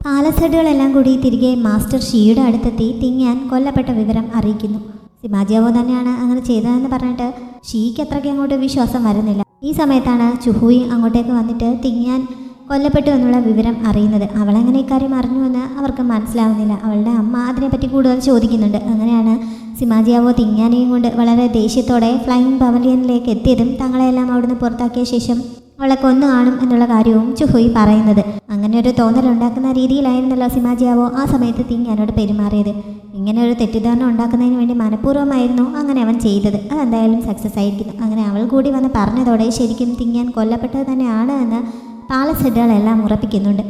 പാലസഡുകളെല്ലാം കൂടി തിരികെ മാസ്റ്റർ ഷിയുടെ അടുത്തെത്തി തിങ്യാൻ കൊല്ലപ്പെട്ട വിവരം അറിയിക്കുന്നു. സിമാജിയാവോ തന്നെയാണ് അങ്ങനെ ചെയ്തതെന്ന് പറഞ്ഞിട്ട് ഷിക്ക് അത്രയ്ക്ക് അങ്ങോട്ട് വിശ്വാസം വരുന്നില്ല. ഈ സമയത്താണ് ചുഹുയി അങ്ങോട്ടേക്ക് വന്നിട്ട് തിങ്യാൻ കൊല്ലപ്പെട്ടു എന്നുള്ള വിവരം അറിയുന്നത്. അവളെങ്ങനെ ഇക്കാര്യം അറിഞ്ഞുവെന്ന് അവർക്ക് മനസ്സിലാവുന്നില്ല. അവളുടെ അമ്മ അതിനെപ്പറ്റി കൂടുതൽ ചോദിക്കുന്നുണ്ട്. അങ്ങനെയാണ് സിമാജിയാവോ തിങ്യാനെയും കൊണ്ട് വളരെ ദേഷ്യത്തോടെ ഫ്ലൈയിങ് പവലിയനിലേക്ക് എത്തിയതും തങ്ങളെല്ലാം അവിടുന്ന് പുറത്താക്കിയ ശേഷം അവളെ കൊന്നു കാണും എന്നുള്ള കാര്യവും ചുഹുയി പറയുന്നത്. അങ്ങനെ ഒരു തോന്നലുണ്ടാക്കുന്ന രീതിയിലായിരുന്നല്ലോ സിമാജിയാവോ ആ സമയത്ത് തിങ്യാനോട് പെരുമാറിയത്. ഇങ്ങനെ ഒരു തെറ്റിദ്ധാരണ ഉണ്ടാക്കുന്നതിന് വേണ്ടി മനഃപൂർവ്വമായിരുന്നു അങ്ങനെ അവൻ ചെയ്തത്. അതെന്തായാലും സക്സസ് ആയിരിക്കുന്നു. അങ്ങനെ അവൾ കൂടി വന്ന് പറഞ്ഞതോടെ ശരിക്കും തിങ്യാൻ കൊല്ലപ്പെട്ടത് തന്നെയാണ് എന്ന് പാലസെഡുകളെല്ലാം ഉറപ്പിക്കുന്നുണ്ട്.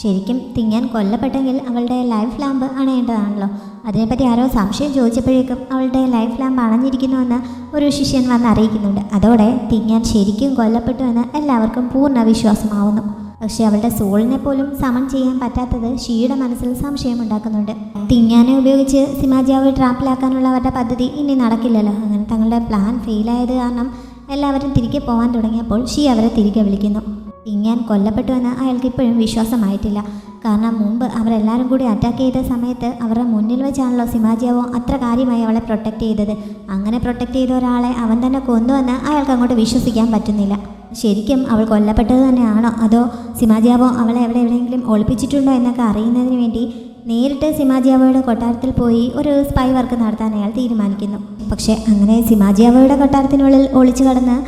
ശരിക്കും തിങ്യാൻ കൊല്ലപ്പെട്ടെങ്കിൽ അവളുടെ ലൈഫ് ലാമ്പ് അണയേണ്ടതാണല്ലോ. അതിനെപ്പറ്റി ആരോ സംശയം ചോദിച്ചപ്പോഴേക്കും അവളുടെ ലൈഫ് ലാമ്പ് അണഞ്ഞിരിക്കുന്നുവെന്ന് ഒരു ശിഷ്യൻ വന്ന് അറിയിക്കുന്നുണ്ട്. അതോടെ തിങ്യാൻ ശരിക്കും കൊല്ലപ്പെട്ടു എന്ന് എല്ലാവർക്കും പൂർണ്ണ വിശ്വാസമാവുന്നു. പക്ഷേ അവളുടെ സോളിനെ പോലും സമൺ ചെയ്യാൻ പറ്റാത്തത് ഷിയുടെ മനസ്സിൽ സംശയമുണ്ടാക്കുന്നുണ്ട്. തിങ്യാനെ ഉപയോഗിച്ച് സിമാജിയാവെ ട്രാപ്പിലാക്കാനുള്ള അവരുടെ പദ്ധതി ഇനി നടക്കില്ലല്ലോ. അങ്ങനെ തങ്ങളുടെ പ്ലാൻ ഫെയിലായത് കാരണം എല്ലാവരും തിരികെ പോകാൻ തുടങ്ങിയപ്പോൾ ഷി അവരെ തിരികെ വിളിക്കുന്നു. തിങ്യാൻ കൊല്ലപ്പെട്ടുവെന്ന് അയാൾക്ക് ഇപ്പോഴും വിശ്വാസമായിട്ടില്ല. കാരണം മുമ്പ് അവരെല്ലാവരും കൂടി അറ്റാക്ക് ചെയ്ത സമയത്ത് അവരുടെ മുന്നിൽ വെച്ചാണല്ലോ സിമാജിയാവോ അത്ര കാര്യമായി അവളെ പ്രൊട്ടക്റ്റ് ചെയ്തത്. അങ്ങനെ പ്രൊട്ടക്റ്റ് ചെയ്ത ഒരാളെ അവൻ തന്നെ കൊന്നുവെന്ന് അയാൾക്ക് അങ്ങോട്ട് വിശ്വസിക്കാൻ പറ്റുന്നില്ല. ശരിക്കും അവൾ കൊല്ലപ്പെട്ടത് തന്നെയാണോ അതോ സിമാജിയാവോ അവളെ എവിടെയെങ്കിലും ഒളിപ്പിച്ചിട്ടുണ്ടോ എന്നൊക്കെ അറിയുന്നതിന് വേണ്ടി നേരിട്ട് സിമാജിയാവോയുടെ കൊട്ടാരത്തിൽ പോയി ഒരു സ്പൈ വർക്ക് നടത്താൻ അയാൾ തീരുമാനിക്കുന്നു. പക്ഷേ അങ്ങനെ സിമാജിയാവോയുടെ കൊട്ടാരത്തിനുള്ളിൽ ഒളിച്ചു കടന്ന്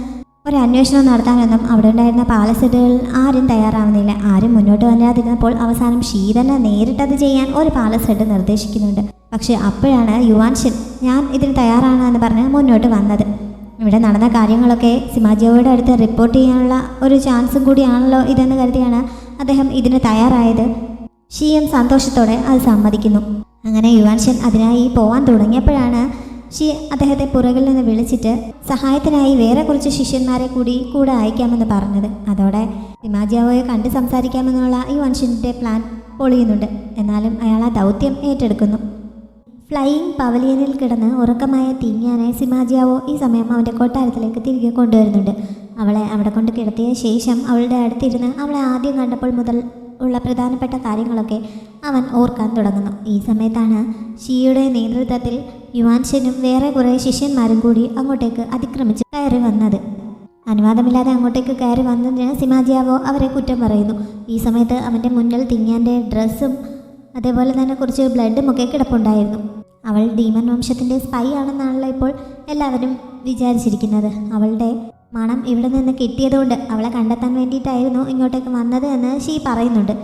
ഒരു അന്വേഷണം നടത്താനൊന്നും അവിടെ ഉണ്ടായിരുന്ന പാലസെഡുകൾ ആരും തയ്യാറാവുന്നില്ല. ആരും മുന്നോട്ട് വരാതിരുന്നപ്പോൾ അവസാനം ഷീ തന്നെ നേരിട്ടത് ചെയ്യാൻ ഒരു പാലസെഡ് നിർദ്ദേശിക്കുന്നുണ്ട്. പക്ഷേ അപ്പോഴാണ് യുവാൻഷൻ ഞാൻ ഇതിന് തയ്യാറാണ് എന്ന് പറഞ്ഞ് മുന്നോട്ട് വന്നത്. ഇവിടെ നടന്ന കാര്യങ്ങളൊക്കെ സിമാജിയാവോയുടെ അടുത്ത് റിപ്പോർട്ട് ചെയ്യാനുള്ള ഒരു ചാൻസും കൂടിയാണല്ലോ ഇതെന്ന് കരുതിയാണ് അദ്ദേഹം ഇതിന് തയ്യാറായത്. ഷിയും സന്തോഷത്തോടെ അത് സമ്മതിക്കുന്നു. അങ്ങനെ യുവാൻഷൻ അതിനായി പോവാൻ തുടങ്ങിയപ്പോഴാണ് ഷി അദ്ദേഹത്തെ പുറകിൽ നിന്ന് വിളിച്ചിട്ട് സഹായത്തിനായി വേറെ കുറച്ച് ശിഷ്യന്മാരെ കൂടെ അയക്കാമെന്ന് പറഞ്ഞത്. അതോടെ സിമാജിയാവോയെ കണ്ട് സംസാരിക്കാമെന്നുള്ള യുവാൻഷൻ്റെ പ്ലാൻ പൊളിയുന്നുണ്ട്. എന്നാലും അയാൾ ആ ദൗത്യം ഏറ്റെടുക്കുന്നു. ഫ്ലൈയിങ് പവലിയനിൽ കിടന്ന് ഉറക്കമായ തിങ്യാനെ സിമാജിയാവോ ഈ സമയം അവൻ്റെ കൊട്ടാരത്തിലേക്ക് തിരികെ കൊണ്ടുവരുന്നുണ്ട്. അവളെ അവിടെ കൊണ്ട് കിടത്തിയ ശേഷം അവളുടെ അടുത്തിരുന്ന് അവളെ ആദ്യം കണ്ടപ്പോൾ മുതൽ ഉള്ള പ്രധാനപ്പെട്ട കാര്യങ്ങളൊക്കെ അവൻ ഓർക്കാൻ തുടങ്ങുന്നു. ഈ സമയത്താണ് ഷിയുടെ നേതൃത്വത്തിൽ യുവാൻഷനും വേറെ കുറേ ശിഷ്യന്മാരും കൂടി അങ്ങോട്ടേക്ക് അതിക്രമിച്ച് കയറി വന്നത്. അനുവാദമില്ലാതെ അങ്ങോട്ടേക്ക് കയറി വന്നതിന് സിമാജിയാവോ അവരെ കുറ്റം പറയുന്നു. ഈ സമയത്ത് അവൻ്റെ മുന്നിൽ തിങ്യാൻ്റെ ഡ്രസ്സും അതേപോലെ തന്നെ കുറച്ച് ബ്ലഡും ഒക്കെ കിടപ്പുണ്ടായിരുന്നു. അവൾ ഡീമൻ വംശത്തിൻ്റെ സ്പൈ ആണെന്നാണല്ലോ ഇപ്പോൾ എല്ലാവരും വിചാരിച്ചിരിക്കുന്നത്. അവളുടെ മണം ഇവിടെ നിന്ന് കിട്ടിയതുകൊണ്ട് അവളെ കണ്ടെത്താൻ വേണ്ടിയിട്ടായിരുന്നു ഇങ്ങോട്ടേക്ക് വന്നത് എന്ന് ഷീ പറയുന്നുണ്ട്.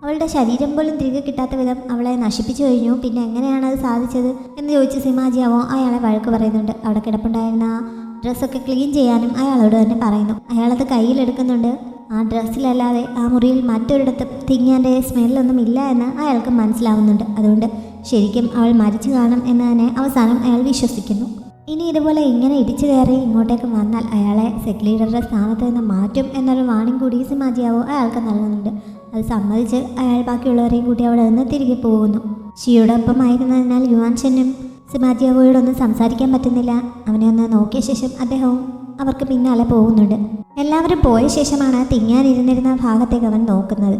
അവളുടെ ശരീരം പോലും തിരികെ കിട്ടാത്ത വിധം അവളെ നശിപ്പിച്ചു കഴിഞ്ഞു, പിന്നെ എങ്ങനെയാണ് അത് സാധിച്ചത് എന്ന് ചോദിച്ച് സിമാജിയാവോ അയാളെ വഴക്ക് പറയുന്നുണ്ട്. അവിടെ കിടപ്പുണ്ടായിരുന്ന ആ ഡ്രസ്സൊക്കെ ക്ലീൻ ചെയ്യാനും അയാളോട് തന്നെ പറയുന്നു. അയാളത് കയ്യിലെടുക്കുന്നുണ്ട്. ആ ഡ്രസ്സിലല്ലാതെ ആ മുറിയിൽ മറ്റൊരിടത്തും തിങ്യാൻ്റെ സ്മെല്ലൊന്നും ഇല്ല എന്ന് അയാൾക്ക് മനസ്സിലാവുന്നുണ്ട്. അതുകൊണ്ട് ശരിക്കും അവൾ മരിച്ചു കാണും എന്ന് തന്നെ അവസാനം അയാൾ വിശ്വസിക്കുന്നു. ഇനി ഇതുപോലെ ഇങ്ങനെ ഇടിച്ചു കയറി ഇങ്ങോട്ടേക്ക് വന്നാൽ അയാളെ സെക് ലീഡറുടെ സ്ഥാനത്ത് നിന്ന് മാറ്റും എന്നൊരു വാണിംഗ് കൂടി സിമാജിയാവോ അയാൾക്ക് നൽകുന്നുണ്ട്. അത് സമ്മതിച്ച് അയാൾ ബാക്കിയുള്ളവരെയും കൂട്ടി അവിടെ നിന്ന് തിരികെ പോകുന്നു. ഷിയോടൊപ്പം ആയിരുന്നതിനാൽ യുവാൻഷനും സിമാജിയാവോയോടൊന്നും സംസാരിക്കാൻ പറ്റുന്നില്ല. അവനെ ഒന്ന് നോക്കിയ ശേഷം അദ്ദേഹവും അവർക്ക് പിന്നാലെ പോകുന്നുണ്ട്. എല്ലാവരും പോയ ശേഷമാണ് തിങ്ങാനിരുന്നിരുന്ന ഭാഗത്തേക്ക് അവൻ നോക്കുന്നത്.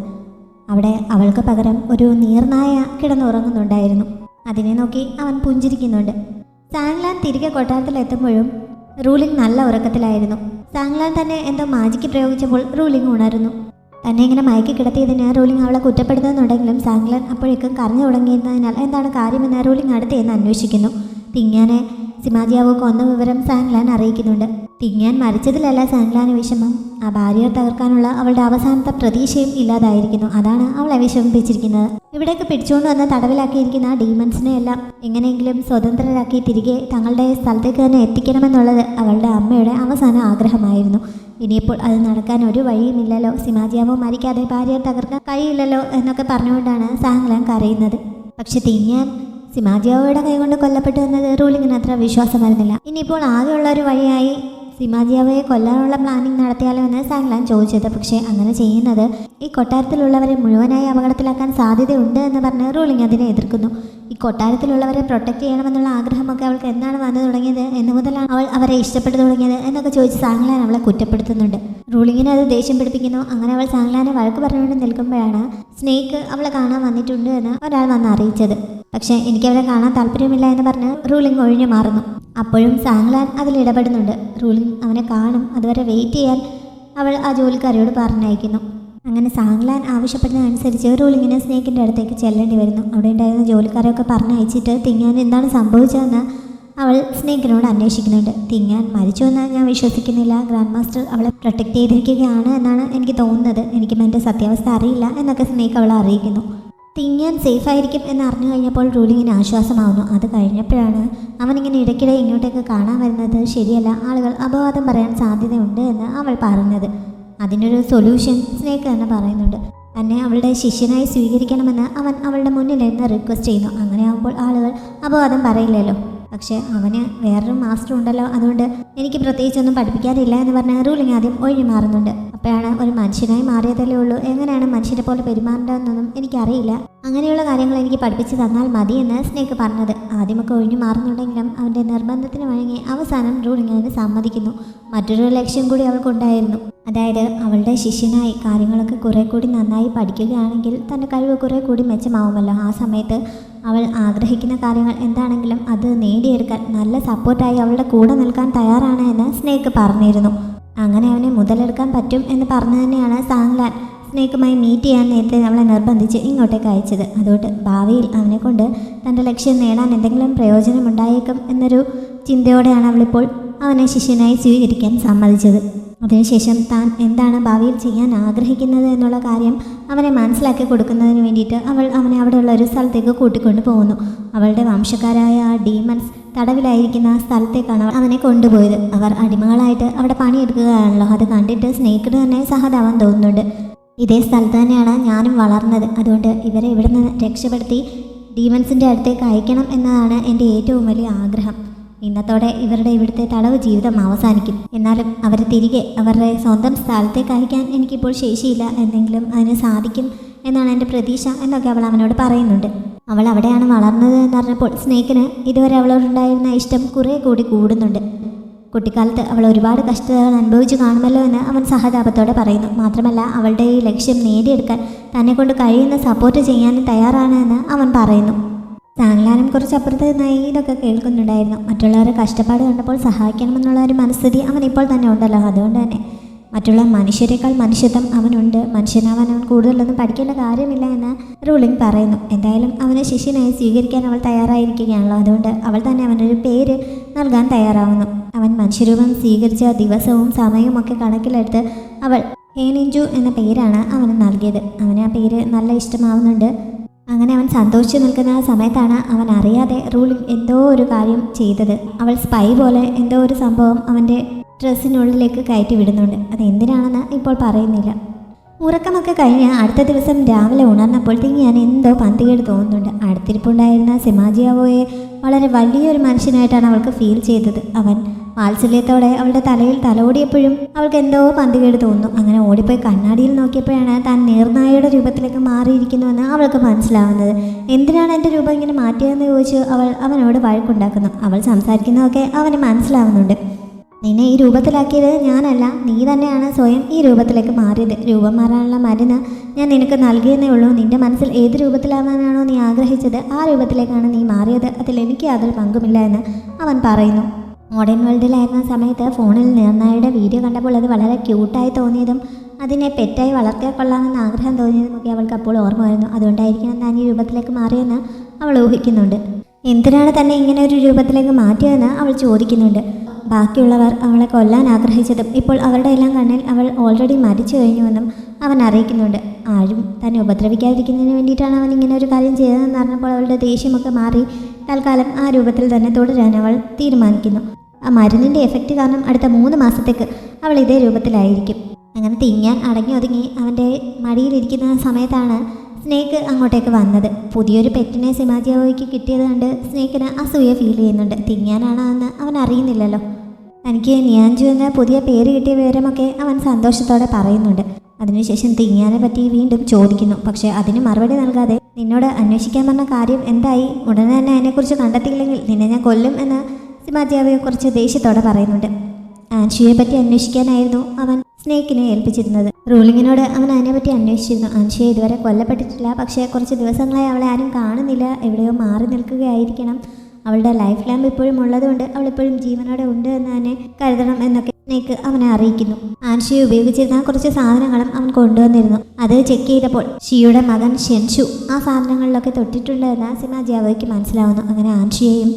അവിടെ അവൾക്ക് പകരം ഒരു നീർനായ കിടന്നുറങ്ങുന്നുണ്ടായിരുന്നു. അതിനെ നോക്കി അവൻ പുഞ്ചിരിക്കുന്നുണ്ട്. സാങ്ലാൻ തിരികെ കൊട്ടാരത്തിലെത്തുമ്പോഴും റൂലിംഗ് നല്ല ഉറക്കത്തിലായിരുന്നു. സാങ്ലാൻ തന്നെ എന്തോ മാജിക്ക് പ്രയോഗിച്ചപ്പോൾ റൂലിംഗ് ഉണരുന്നു. തന്നെ ഇങ്ങനെ മയക്കി കിടത്തിയതിന് റൂലിംഗ് അവളെ കുറ്റപ്പെടുത്തുന്നുണ്ടെങ്കിലും സാങ്ലാൻ അപ്പോഴേക്കും കരഞ്ഞു തുടങ്ങിയിരുന്നതിനാൽ എന്താണ് കാര്യമെന്ന് റൂലിംഗ് അടുത്തേന്ന് അന്വേഷിക്കുന്നു. തിങ്യാനെ സിമാജിയാവോ കൊന്ന വിവരം സാങ്ലാൻ അറിയിക്കുന്നുണ്ട്. തിങ്യാൻ മരിച്ചതിലല്ല സാങ്ലാന് വിഷമം, ആ ബാരിയർ തകർക്കാനുള്ള അവളുടെ അവസാനത്തെ പ്രതീക്ഷയും ഇല്ലാതായിരിക്കുന്നു. അതാണ് അവളെ വിഷമിപ്പിച്ചിരിക്കുന്നത്. ഇവിടേക്ക് പിടിച്ചുകൊണ്ട് വന്ന് തടവിലാക്കിയിരിക്കുന്ന ഡീമൻസിനെ എല്ലാം എങ്ങനെയെങ്കിലും സ്വതന്ത്രരാക്കി തിരികെ തങ്ങളുടെ സ്ഥലത്തേക്ക് തന്നെ എത്തിക്കണമെന്നുള്ളത് അവളുടെ അമ്മയുടെ അവസാന ആഗ്രഹമായിരുന്നു. ഇനിയിപ്പോൾ അത് നടക്കാൻ ഒരു വഴിയുമില്ലല്ലോ. സിമാജിയാവോ മരിക്കാതെ ബാരിയർ തകർക്കാൻ കഴിയില്ലല്ലോ എന്നൊക്കെ പറഞ്ഞുകൊണ്ടാണ് സാങ്ലാൻ കരയുന്നത്. പക്ഷെ തിങ്യാൻ സിമാജിയാവോയുടെ കൈകൊണ്ട് കൊല്ലപ്പെട്ടു എന്നത് റൂലിങ്ങിന് അത്ര വിശ്വാസം വരുന്നില്ല. ഇനിയിപ്പോൾ ആകെയുള്ള ഒരു വഴിയായി സിമാജിയാവോയെ കൊല്ലാനുള്ള പ്ലാനിങ് നടത്തിയാലോ എന്ന് സാങ്ലാൻ ചോദിച്ചത്. പക്ഷേ അങ്ങനെ ചെയ്യുന്നത് ഈ കൊട്ടാരത്തിലുള്ളവരെ മുഴുവനായി അപകടത്തിലാക്കാൻ സാധ്യതയുണ്ട് എന്ന് പറഞ്ഞ് റൂലിംഗ് അതിനെ എതിർക്കുന്നു. ഈ കൊട്ടാരത്തിലുള്ളവരെ പ്രൊട്ടക്റ്റ് ചെയ്യണമെന്നുള്ള ആഗ്രഹമൊക്കെ അവൾക്ക് എന്നാണ് വന്നു തുടങ്ങിയത്, എന്ന് മുതലാണ് അവൾ അവരെ ഇഷ്ടപ്പെട്ടു തുടങ്ങിയത് എന്നൊക്കെ ചോദിച്ച് സാങ്ലാൻ അവളെ കുറ്റപ്പെടുത്തുന്നുണ്ട്. റൂളിങ്ങിനെ അത് ദേഷ്യം പിടിപ്പിക്കുന്നു. അങ്ങനെ അവൾ സാങ്ലാനെ വഴക്ക് പറഞ്ഞുകൊണ്ട് നിൽക്കുമ്പോഴാണ് സ്നേക്ക് അവളെ കാണാൻ വന്നിട്ടുണ്ട് എന്ന് ഒരാൾ വന്ന് അറിയിച്ചത്. പക്ഷേ എനിക്കവരെ കാണാൻ താല്പര്യമില്ല എന്ന് പറഞ്ഞ് റൂളിങ് ഒഴിഞ്ഞു മാറുന്നു. അപ്പോഴും സാങ്ലാൻ അതിൽ ഇടപെടുന്നുണ്ട്. റൂളിങ് അവനെ കാണും, അതുവരെ വെയിറ്റ് ചെയ്യാൻ അവൾ ആ ജോലിക്കാരിയോട് പറഞ്ഞയക്കുന്നു. അങ്ങനെ സാങ്ലാൻ ആവശ്യപ്പെടുന്നതനുസരിച്ച് റൂളിങ്ങിന് സ്നേക്കിൻ്റെ അടുത്തേക്ക് ചെല്ലേണ്ടി വരുന്നു. അവിടെ ഉണ്ടായിരുന്ന ജോലിക്കാരെയൊക്കെ പറഞ്ഞയച്ചിട്ട് തിങ്ങാൻ എന്താണ് സംഭവിച്ചതെന്ന് അവൾ സ്നേക്കിനോട് അന്വേഷിക്കുന്നുണ്ട്. തിങ്ങാൻ മരിച്ചുവെന്ന് ഞാൻ വിശ്വസിക്കുന്നില്ല. ഗ്രാൻഡ് മാസ്റ്റർ അവളെ പ്രൊട്ടക്റ്റ് ചെയ്തിരിക്കുകയാണ് എന്നാണ് എനിക്ക് തോന്നുന്നത്. എനിക്കും എൻ്റെ സത്യാവസ്ഥ അറിയില്ല എന്നൊക്കെ സ്നേക്ക് അവളെ അറിയിക്കുന്നു. തിങ്ങാൻ സേഫായിരിക്കും എന്ന് അറിഞ്ഞു കഴിഞ്ഞപ്പോൾ റൂളിങ്ങിന് ആശ്വാസമാവുന്നു. അത് കഴിഞ്ഞപ്പോഴാണ് അവനിങ്ങനെ ഇടയ്ക്കിടെ ഇങ്ങോട്ടേക്ക് കാണാൻ വരുന്നത് ശരിയല്ല, ആളുകൾ അപവാദം പറയാൻ സാധ്യതയുണ്ട് എന്ന് അവൾ പറഞ്ഞത്. അതിനൊരു സൊല്യൂഷൻ സ്നേക്ക് തന്നെ പറയുന്നുണ്ട്. തന്നെ അവളുടെ ശിഷ്യനായി സ്വീകരിക്കണമെന്ന് അവൻ അവളുടെ മുന്നിലിരുന്ന് റിക്വസ്റ്റ് ചെയ്യുന്നു. അങ്ങനെയാകുമ്പോൾ ആളുകൾ അപവാദം പറയില്ലല്ലോ. പക്ഷേ അവന് വേറൊരു മാസ്റ്റർ ഉണ്ടല്ലോ, അതുകൊണ്ട് എനിക്ക് പ്രത്യേകിച്ചൊന്നും പഠിപ്പിക്കാനില്ല എന്ന് പറഞ്ഞ റൂളിങ് ആദ്യം ഒഴിഞ്ഞു മാറുന്നുണ്ട്. അപ്പോഴാണ് ഒരു മനുഷ്യനായി മാറിയതല്ലേ ഉള്ളൂ, എങ്ങനെയാണ് മനുഷ്യരെ പോലെ പെരുമാറേണ്ടതെന്നൊന്നും എനിക്കറിയില്ല, അങ്ങനെയുള്ള കാര്യങ്ങൾ എനിക്ക് പഠിപ്പിച്ച് തന്നാൽ മതി എന്ന് സ്നേക്ക് പറഞ്ഞത്. ആദ്യമൊക്കെ ഒഴിഞ്ഞു മാറുന്നുണ്ടെങ്കിലും അവൻ്റെ നിർബന്ധത്തിന് വഴങ്ങി അവസാനം റൂളിങ് അതിന് സമ്മതിക്കുന്നു. മറ്റൊരു ലക്ഷ്യം കൂടി അവൾക്കുണ്ടായിരുന്നു. അതായത് അവളുടെ ശിഷ്യനായി കാര്യങ്ങളൊക്കെ കുറെ കൂടി നന്നായി പഠിക്കുകയാണെങ്കിൽ തൻ്റെ കഴിവ് കുറെ കൂടി മെച്ചമാവുമല്ലോ. ആ സമയത്ത് അവൾ ആഗ്രഹിക്കുന്ന കാര്യങ്ങൾ എന്താണെങ്കിലും അത് നേടിയെടുക്കാൻ നല്ല സപ്പോർട്ടായി അവളുടെ കൂടെ നിൽക്കാൻ തയ്യാറാണ് എന്ന് സ്നേക്ക് പറഞ്ഞിരുന്നു. അങ്ങനെ അവനെ മുതലെടുക്കാൻ പറ്റും എന്ന് പറഞ്ഞു തന്നെയാണ് സാങ്ലാൻ സ്നേക്കുമായി മീറ്റ് ചെയ്യാൻ നേരത്തെ അവളെ നിർബന്ധിച്ച് ഇങ്ങോട്ടേക്ക് അയച്ചത്. അതുകൊണ്ട് ഭാവിയിൽ അവനെ കൊണ്ട് തൻ്റെ ലക്ഷ്യം നേടാൻ എന്തെങ്കിലും പ്രയോജനമുണ്ടായേക്കും എന്നൊരു ചിന്തയോടെയാണ് അവളിപ്പോൾ അവനെ ശിഷ്യനായി സ്വീകരിക്കാൻ സമ്മതിച്ചത്. അതിനുശേഷം താൻ എന്താണ് ഭാവിയിൽ ചെയ്യാൻ ആഗ്രഹിക്കുന്നത് എന്നുള്ള കാര്യം അവനെ മനസ്സിലാക്കി കൊടുക്കുന്നതിന് വേണ്ടിയിട്ട് അവൾ അവനെ അവിടെയുള്ള ഒരു സ്ഥലത്തേക്ക് കൂട്ടിക്കൊണ്ടു പോകുന്നു. അവളുടെ വംശക്കാരായ ആ ഡീമൺസ് തടവിലായിരിക്കുന്ന ആ സ്ഥലത്തേക്കാണ് അവനെ കൊണ്ടുപോയത്. അവർ അടിമകളായിട്ട് അവിടെ പണിയെടുക്കുകയാണല്ലോ. അത് കണ്ടിട്ട് സ്നേക്കിന് തന്നെ സഹതാപം തോന്നുന്നുണ്ട്. ഇതേ സ്ഥലത്ത് തന്നെയാണ് ഞാനും വളർന്നത്, അതുകൊണ്ട് ഇവരെ ഇവിടെ നിന്ന് രക്ഷപ്പെടുത്തി ഡീമൺസിൻ്റെ അടുത്തേക്ക് അയക്കണം എന്നതാണ് എൻ്റെ ഏറ്റവും വലിയ ആഗ്രഹം. ഇന്നത്തോടെ ഇവരുടെ ഇവിടുത്തെ തടവ് ജീവിതം അവസാനിക്കും. എന്നാലും അവരെ തിരികെ അവരുടെ സ്വന്തം സ്ഥലത്തേക്ക് അയക്കാൻ എനിക്കിപ്പോൾ ശേഷിയില്ല, എന്തെങ്കിലും അതിന് സാധിക്കും എന്നാണ് എൻ്റെ പ്രതീക്ഷ എന്നൊക്കെ അവൾ അവനോട് പറയുന്നുണ്ട്. അവൾ അവിടെയാണ് വളർന്നത് എന്നറിഞ്ഞപ്പോൾ സ്നേക്കിന് ഇതുവരെ അവളോടുണ്ടായിരുന്ന ഇഷ്ടം കുറേ കൂടി കൂടുന്നുണ്ട്. കുട്ടിക്കാലത്ത് അവൾ ഒരുപാട് കഷ്ടതകൾ അനുഭവിച്ചു കാണുമല്ലോ എന്ന് അവൻ സഹതാപത്തോടെ പറയുന്നു. മാത്രമല്ല അവളുടെ ഈ ലക്ഷ്യം നേടിയെടുക്കാൻ തന്നെ കൊണ്ട് കഴിയുന്ന സപ്പോർട്ട് ചെയ്യാനും തയ്യാറാണ് എന്ന് അവൻ പറയുന്നു. സാങ്ലാനും കുറച്ചപ്പുറത്ത് നിന്നായി ഇതൊക്കെ കേൾക്കുന്നുണ്ടായിരുന്നു. മറ്റുള്ളവരെ കഷ്ടപ്പാട് കണ്ടപ്പോൾ സഹായിക്കണമെന്നുള്ള ഒരു മനസ്ഥിതി അവനിപ്പോൾ തന്നെ ഉണ്ടല്ലോ. അതുകൊണ്ട് തന്നെ മറ്റുള്ള മനുഷ്യരെക്കാൾ മനുഷ്യത്വം അവനുണ്ട്. മനുഷ്യനാവാൻ അവൻ കൂടുതലൊന്നും പഠിക്കേണ്ട കാര്യമില്ല എന്ന് റൂളിങ് പറയുന്നു. എന്തായാലും അവനെ ശിഷ്യനായി സ്വീകരിക്കാൻ അവൾ തയ്യാറായിരിക്കുകയാണല്ലോ. അതുകൊണ്ട് അവൾ തന്നെ അവനൊരു പേര് നൽകാൻ തയ്യാറാവുന്നു. അവൻ മനുഷ്യരൂപം സ്വീകരിച്ച ദിവസവും സമയവും ഒക്കെ കണക്കിലെടുത്ത് അവൾ ഹേനിഞ്ചു എന്ന പേരാണ് അവന് നൽകിയത്. അവന് ആ പേര് നല്ല ഇഷ്ടമാവുന്നുണ്ട്. അങ്ങനെ അവൻ സന്തോഷിച്ചു നിൽക്കുന്ന ആ സമയത്താണ് അവൻ അറിയാതെ റൂളിങ് എന്തോ ഒരു കാര്യം ചെയ്തത്. അവൾ സ്പൈ പോലെ എന്തോ ഒരു സംഭവം അവൻ്റെ ഡ്രസ്സിനുള്ളിലേക്ക് കയറ്റി വിടുന്നുണ്ട്. അതെന്തിനാണെന്ന് ഇപ്പോൾ പറയുന്നില്ല. ഉറക്കമൊക്കെ കഴിഞ്ഞ് അടുത്ത ദിവസം രാവിലെ ഉണർന്നപ്പോൾ തിങ്ങിയാൻ എന്തോ പന്തികേട് തോന്നുന്നുണ്ട്. അടുത്തിരിപ്പുണ്ടായിരുന്ന സിമാജിയാവോയെ വളരെ വലിയൊരു മനുഷ്യനായിട്ടാണ് അവൾക്ക് ഫീൽ ചെയ്തത്. അവൻ വാത്സല്യത്തോടെ അവളുടെ തലയിൽ തലോടിയപ്പോഴും അവൾക്ക് എന്തോ പന്തികേട് തോന്നുന്നു. അങ്ങനെ ഓടിപ്പോയി കണ്ണാടിയിൽ നോക്കിയപ്പോഴാണ് താൻ നീർനായയുടെ രൂപത്തിലേക്ക് മാറിയിരിക്കുന്നുവെന്ന് അവൾക്ക് മനസ്സിലാവുന്നത്. എന്തിനാണ് എൻ്റെ രൂപം ഇങ്ങനെ മാറ്റിയതെന്ന് ചോദിച്ച് അവൾ അവനോട് വഴക്കുണ്ടാക്കുന്നു. അവൾ സംസാരിക്കുന്നതൊക്കെ അവന് മനസ്സിലാവുന്നുണ്ട്. നിന്നെ ഈ രൂപത്തിലാക്കിയത് ഞാനല്ല, നീ തന്നെയാണ് സ്വയം ഈ രൂപത്തിലേക്ക് മാറിയത്. രൂപം മാറാനുള്ള മരുന്ന് ഞാൻ നിനക്ക് നൽകിയെന്നേ ഉള്ളൂ. നിന്റെ മനസ്സിൽ ഏത് രൂപത്തിലാവാനാണോ നീ ആഗ്രഹിച്ചത് ആ രൂപത്തിലേക്കാണ് നീ മാറിയത്. അതിൽ എനിക്ക് യാതൊരു പങ്കുമില്ല എന്ന് അവൻ പറയുന്നു. മോഡേൺ വേൾഡിലായിരുന്ന സമയത്ത് ഫോണിൽ നീർനായയുടെ വീഡിയോ കണ്ടപ്പോൾ അത് വളരെ ക്യൂട്ടായി തോന്നിയതും അതിനെ പെറ്റായി വളർത്തിയാൽ കൊള്ളാമെന്ന് ആഗ്രഹം തോന്നിയതുമൊക്കെ അവൾക്ക് അപ്പോൾ ഓർമ്മ വരുന്നു. അതുകൊണ്ടായിരിക്കണം താൻ ഈ രൂപത്തിലേക്ക് മാറിയെന്ന് അവൾ ഊഹിക്കുന്നുണ്ട്. എന്തിനാണ് തന്നെ ഇങ്ങനെ ഒരു രൂപത്തിലേക്ക് മാറ്റിയതെന്ന് അവൾ ചോദിക്കുന്നുണ്ട്. ബാക്കിയുള്ളവർ അവളെ കൊല്ലാൻ ആഗ്രഹിച്ചതും ഇപ്പോൾ അവരുടെ എല്ലാം കണ്ണിൽ അവൾ ഓൾറെഡി മരിച്ചു കഴിഞ്ഞുവെന്നും അവൻ അറിയിക്കുന്നുണ്ട്. ആരും തന്നെ ഉപദ്രവിക്കാതിരിക്കുന്നതിന് വേണ്ടിയിട്ടാണ് അവൻ ഇങ്ങനെ ഒരു കാര്യം ചെയ്തതെന്ന് അറിഞ്ഞപ്പോൾ അവളുടെ ദേഷ്യമൊക്കെ മാറി തൽക്കാലം ആ രൂപത്തിൽ തന്നെ തുടരാൻ അവൾ തീരുമാനിക്കുന്നു. ആ മരുന്നിൻ്റെ എഫക്റ്റ് കാരണം അടുത്ത 3 മാസത്തേക്ക് അവൾ ഇതേ രൂപത്തിലായിരിക്കും. അങ്ങനെ തിങ്ങാൻ അടങ്ങി ഒതുങ്ങി അവൻ്റെ മടിയിലിരിക്കുന്ന സമയത്താണ് സ്നേക്ക് അങ്ങോട്ടേക്ക് വന്നത്. പുതിയൊരു പെറ്റിനെ സിമാജിയാവോയ്ക്ക് കിട്ടിയത് കണ്ട് സ്നേക്കിന് അസൂയ ഫീൽ ചെയ്യുന്നുണ്ട്. തിങ്ങാനാണെന്ന് അവൻ അറിയുന്നില്ലല്ലോ. തനിക്ക് നിയാഞ്ചു എന്ന പുതിയ പേര് കിട്ടിയ വിവരമൊക്കെ അവൻ സന്തോഷത്തോടെ പറയുന്നുണ്ട്. അതിനുശേഷം തിങ്ങിയാനെ പറ്റി വീണ്ടും ചോദിക്കുന്നു. പക്ഷേ അതിന് മറുപടി നൽകാതെ നിന്നോട് അന്വേഷിക്കാൻ പറഞ്ഞ കാര്യം എന്തായി? ഉടനെ തന്നെ അതിനെക്കുറിച്ച് കണ്ടെത്തിയില്ലെങ്കിൽ നിന്നെ ഞാൻ കൊല്ലും എന്ന് സിമാജിയാവോയെ കുറച്ച് ദേഷ്യത്തോടെ പറയുന്നുണ്ട്. ആൻഷിയെ പറ്റി അന്വേഷിക്കാനായിരുന്നു അവൻ സ്നേക്കിനെ ഏൽപ്പിച്ചിരുന്നത്. റൂളിങ്ങിനോട് അവൻ അതിനെപ്പറ്റി അന്വേഷിച്ചിരുന്നു. ആൻഷിയെ ഇതുവരെ കൊല്ലപ്പെട്ടിട്ടില്ല, പക്ഷേ കുറച്ച് ദിവസങ്ങളായി അവളെ ആരും കാണുന്നില്ല, എവിടെയോ മാറി നിൽക്കുകയായിരിക്കണം. അവളുടെ ലൈഫ് ലാമ്പ് ഇപ്പോഴും ഉള്ളതുകൊണ്ട് അവളിപ്പോഴും ജീവനോടെ ഉണ്ട് എന്ന് തന്നെ കരുതണം എന്നൊക്കെ സ്നേക്ക് അവനെ അറിയിക്കുന്നു. ആൻഷിയെ ഉപയോഗിച്ചിരുന്ന കുറച്ച് സാധനങ്ങളും അവൻ കൊണ്ടുവന്നിരുന്നു. അത് ചെക്ക് ചെയ്തപ്പോൾ ഷിയുടെ മകൻ ഷെൻഷു ആ സാധനങ്ങളിലൊക്കെ തൊട്ടിട്ടുണ്ട് എന്ന് സിമാജിയാവോയ്ക്ക് മനസ്സിലാവുന്നു. അങ്ങനെ ആൻഷിയെയും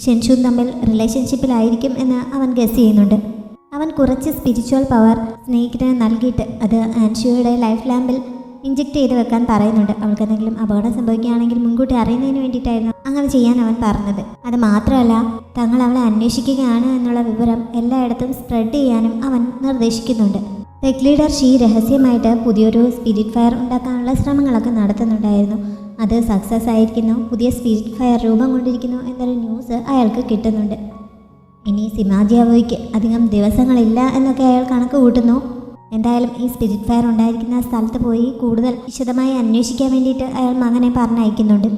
ഷെൻഷുവും തമ്മിൽ റിലേഷൻഷിപ്പിലായിരിക്കും എന്ന് അവൻ ഗസ് ചെയ്യുന്നുണ്ട്. അവൻ കുറച്ച് സ്പിരിച്വൽ പവർ സ്നേക്കിന് നൽകിയിട്ട് അത് ആൻഷിയുടെ ലൈഫ് ലാമ്പിൽ ഇഞ്ചെക്ട് ചെയ്ത് വെക്കാൻ പറയുന്നുണ്ട്. അവൾക്ക് എന്തെങ്കിലും അപകടം സംഭവിക്കുകയാണെങ്കിൽ മുൻകൂട്ടി അറിയുന്നതിന് വേണ്ടിയിട്ടായിരുന്നു അങ്ങനെ ചെയ്യാൻ അവൻ പറഞ്ഞത്. അത് മാത്രമല്ല, തങ്ങൾ അവളെ അന്വേഷിക്കുകയാണ് എന്നുള്ള വിവരം എല്ലായിടത്തും സ്പ്രെഡ് ചെയ്യാനും അവൻ നിർദ്ദേശിക്കുന്നുണ്ട്. ടെക് ലീഡർ ഷീ രഹസ്യമായിട്ട് പുതിയൊരു സ്പിരിറ്റ് ഫയർ ഉണ്ടാക്കാനുള്ള ശ്രമങ്ങളൊക്കെ നടത്തുന്നുണ്ടായിരുന്നു. അത് സക്സസ് ആയിരിക്കുന്നു. പുതിയ സ്പിരിറ്റ് ഫയർ രൂപം കൊണ്ടിരിക്കുന്നു എന്നൊരു ന്യൂസ് അയാൾക്ക് കിട്ടുന്നുണ്ട്. ഇനി സിമാജിയാവോയ്ക്ക് അധികം ദിവസങ്ങളില്ല എന്നൊക്കെ അയാൾ കണക്ക് കൂട്ടുന്നു. എന്തായാലും ഈ സ്പിരിറ്റ് ഫയർ ഉണ്ടായിരിക്കുന്ന സ്ഥലത്ത് പോയി കൂടുതൽ വിശദമായി അന്വേഷിക്കാൻ വേണ്ടിയിട്ട് അയാൾ മകനെ പറഞ്ഞയക്കുന്നുണ്ട്.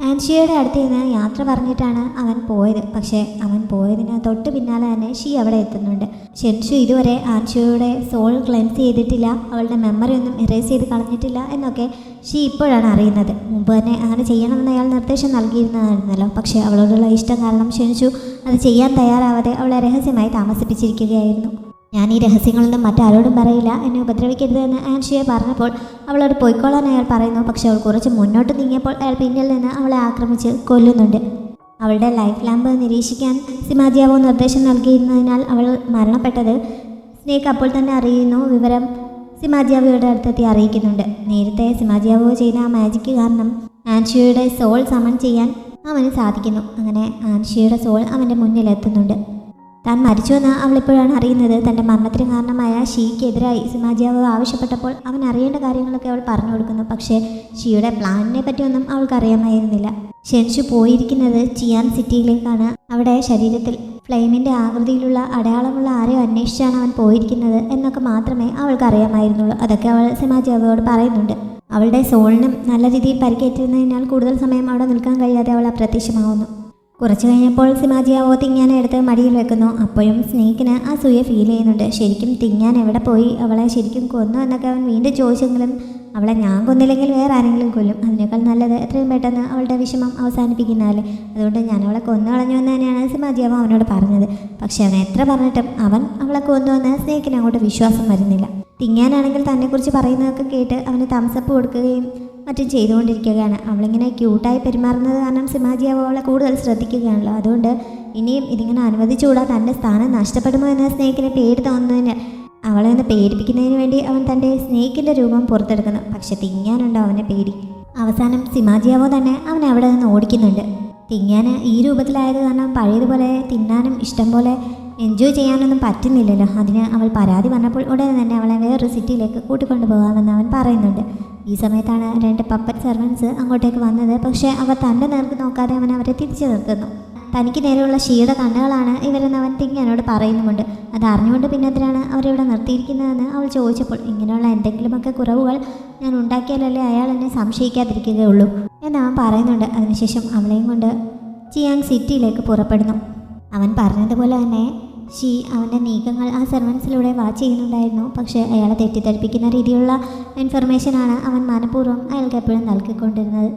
ആൻഷിയുടെ അടുത്ത് നിന്ന് യാത്ര പറഞ്ഞിട്ടാണ് അവൻ പോയത്. പക്ഷേ അവൻ പോയതിന് തൊട്ട് പിന്നാലെ തന്നെ ഷീ അവിടെ എത്തുന്നുണ്ട്. ഷെൻഷു ഇതുവരെ ആൻഷിയുടെ സോൾ ക്ലെൻസ് ചെയ്തിട്ടില്ല, അവളുടെ മെമ്മറി ഒന്നും ഇറേസ് ചെയ്ത് കളഞ്ഞിട്ടില്ല എന്നൊക്കെ ഷീ ഇപ്പോഴാണ് അറിയുന്നത്. മുമ്പ് തന്നെ അങ്ങനെ ചെയ്യണമെന്ന് അയാൾ നിർദ്ദേശം നൽകിയിരുന്നതായിരുന്നല്ലോ. പക്ഷേ അവളോടുള്ള ഇഷ്ടം കാരണം ഷെൻഷു അത് ചെയ്യാൻ തയ്യാറാവാതെ അവളെ രഹസ്യമായി താമസിപ്പിച്ചിരിക്കുകയായിരുന്നു. ഞാൻ ഈ രഹസ്യങ്ങളൊന്നും മറ്റാരോടും പറയില്ല, എന്നെ ഉപദ്രവിക്കരുത് എന്ന് ആൻഷിയെ പറഞ്ഞപ്പോൾ അവളോട് പോയിക്കോളാൻ അയാൾ പറയുന്നു. പക്ഷെ അവൾ കുറച്ച് മുന്നോട്ട് നീങ്ങിയപ്പോൾ അയാൾ പിന്നിൽ നിന്ന് അവളെ ആക്രമിച്ച് കൊല്ലുന്നുണ്ട്. അവളുടെ ലൈഫ് ലാമ്പ് നിരീക്ഷിക്കാൻ സിമാജിയാവോ നിർദ്ദേശം നൽകിയിരുന്നതിനാൽ അവൾ മരണപ്പെട്ടത് സ്നേക്ക് അപ്പോൾ തന്നെ അറിയുന്നു. വിവരം സിമാജിയാവോയുടെ അടുത്തെത്തി അറിയിക്കുന്നുണ്ട്. നേരത്തെ സിമാജിയാവോ ചെയ്ത ആ മാജിക്ക് കാരണം ആൻഷിയുടെ സോൾ സമൺ ചെയ്യാൻ അവന് സാധിക്കുന്നു. അങ്ങനെ ആൻഷിയുടെ സോൾ അവൻ്റെ മുന്നിലെത്തുന്നുണ്ട്. താൻ മരിച്ചുവെന്ന് അവളിപ്പോഴാണ് അറിയുന്നത്. തൻ്റെ മരണത്തിന് കാരണമായ ഷീക്കെതിരായി സിമാജിയാവോ ആവശ്യപ്പെട്ടപ്പോൾ അവൻ അറിയേണ്ട കാര്യങ്ങളൊക്കെ അവൾ പറഞ്ഞു കൊടുക്കുന്നു. പക്ഷേ ഷിയുടെ പ്ലാനിനെ പറ്റിയൊന്നും അവൾക്ക് അറിയാമായിരുന്നില്ല. ഷെൻഷു പോയിരിക്കുന്നത് ചിയാൻ സിറ്റിയിലേക്കാണ്. അവിടെ ശരീരത്തിൽ ഫ്ലെയിമിൻ്റെ ആകൃതിയിലുള്ള അടയാളമുള്ള ആരെയോ അന്വേഷിച്ചാണ് അവൻ പോയിരിക്കുന്നത് എന്നൊക്കെ മാത്രമേ അവൾക്ക് അറിയാമായിരുന്നുള്ളൂ. അതൊക്കെ അവൾ സിമാജിയാവോയോട് പറയുന്നുണ്ട്. അവളുടെ സോളിനും നല്ല രീതിയിൽ പരിക്കേറ്റിരുന്നതിനാൽ കൂടുതൽ സമയം അവിടെ നിൽക്കാൻ കഴിയാതെ അവൾ അപ്രത്യക്ഷമാവുന്നു. കുറച്ച് കഴിഞ്ഞപ്പോൾ സിമാജിയാവോ തിങ്ങാനെ എടുത്ത് മടിയിൽ വെക്കുന്നു. അപ്പോഴും സ്നേക്കിന് അസൂയ ഫീൽ ചെയ്യുന്നുണ്ട്. ശരിക്കും തിങ്ങാൻ എവിടെ പോയി? അവളെ ശരിക്കും കൊന്നു എന്നൊക്കെ അവൻ വീണ്ടും ചോദിച്ചെങ്കിലും അവളെ ഞാൻ കൊന്നില്ലെങ്കിൽ വേറെ ആരെങ്കിലും കൊല്ലും. അതിനേക്കാൾ നല്ലത് എത്രയും പെട്ടെന്ന് അവളുടെ വിഷമം അവസാനിപ്പിക്കുന്നതല്ലേ. അതുകൊണ്ട് ഞാൻ അവളെ കൊന്നു കളഞ്ഞു എന്ന് തന്നെയാണ് സിമാജിയാവോ അവനോട് പറഞ്ഞത്. പക്ഷേ അവൻ എത്ര പറഞ്ഞിട്ടും അവൻ അവളെ കൊന്നുവെന്ന് സ്നേക്കിന് അങ്ങോട്ട് വിശ്വാസം വരുന്നില്ല. തിങ്ങാനാണെങ്കിൽ തന്നെക്കുറിച്ച് പറയുന്നതൊക്കെ കേട്ട് അവന് തംസപ്പ് കൊടുക്കുകയും മറ്റും ചെയ്തുകൊണ്ടിരിക്കുകയാണ്. അവളിങ്ങനെ ക്യൂട്ടായി പെരുമാറുന്നത് കാരണം സിമാജിയാവോ അവളെ കൂടുതൽ ശ്രദ്ധിക്കുകയാണല്ലോ. അതുകൊണ്ട് ഇനിയും ഇതിങ്ങനെ അനുവദിച്ചുകൂടാ, തൻ്റെ സ്ഥാനം നഷ്ടപ്പെടുമോ എന്ന സ്നേക്കിന് പേടി തോന്നുന്നതിന് അവളെ ഒന്ന് പേടിപ്പിക്കുന്നതിന് വേണ്ടി അവൻ തൻ്റെ സ്നേക്കിൻ്റെ രൂപം പുറത്തെടുക്കുന്നു. പക്ഷെ തിങ്ങാനുണ്ടോ അവനെ പേടി. അവസാനം സിമാജിയാവോ തന്നെ അവനെ അവിടെ നിന്ന് ഓടിക്കുന്നുണ്ട്. തിങ്ങാൻ ഈ രൂപത്തിലായത് കാരണം പഴയതുപോലെ തിന്നാനും ഇഷ്ടം പോലെ എൻജോയ് ചെയ്യാനൊന്നും പറ്റുന്നില്ലല്ലോ. അതിന് അവൾ പരാതി പറഞ്ഞപ്പോൾ ഉടനെ തന്നെ അവളെ വേറൊരു സിറ്റിയിലേക്ക് കൂട്ടിക്കൊണ്ടു പോകാമെന്ന് അവൻ പറയുന്നുണ്ട്. ഈ സമയത്താണ് 2 പപ്പറ്റ് സെർവൻസ് അങ്ങോട്ടേക്ക് വന്നത്. പക്ഷേ അവർ തൻ്റെ നേർക്ക് നോക്കാതെ അവൻ അവരെ തിരിച്ചു നിർത്തുന്നു. തനിക്ക് നേരെയുള്ള ഷീയുടെ കണ്ണുകളാണ് ഇവരെന്ന് അവൻ തിങ്ങാനോട് പറയുന്നുമുണ്ട്. അത് അറിഞ്ഞുകൊണ്ട് പിന്നെ എന്തിനാണ് അവരിവിടെ നിർത്തിയിരിക്കുന്നതെന്ന് അവൾ ചോദിച്ചപ്പോൾ ഇങ്ങനെയുള്ള എന്തെങ്കിലുമൊക്കെ കുറവുകൾ ഞാൻ ഉണ്ടാക്കിയാലല്ലേ അയാൾ എന്നെ സംശയിക്കാതിരിക്കുകയുള്ളൂ എന്ന് അവൻ പറയുന്നുണ്ട്. അതിനുശേഷം അവളെയും കൊണ്ട് ചിയാങ് സിറ്റിയിലേക്ക് പുറപ്പെടുന്നു. അവൻ പറഞ്ഞതുപോലെ തന്നെ ഷീ അവൻ്റെ നീക്കങ്ങൾ ആ സെർവൻസിലൂടെ വാച്ച് ചെയ്യുന്നുണ്ടായിരുന്നു. പക്ഷേ അയാളെ തെറ്റിദ്ധരിപ്പിക്കുന്ന രീതിയിലുള്ള ഇൻഫർമേഷനാണ് അവൻ മനഃപൂർവ്വം അയാൾക്ക് എപ്പോഴും നൽകിക്കൊണ്ടിരുന്നത്.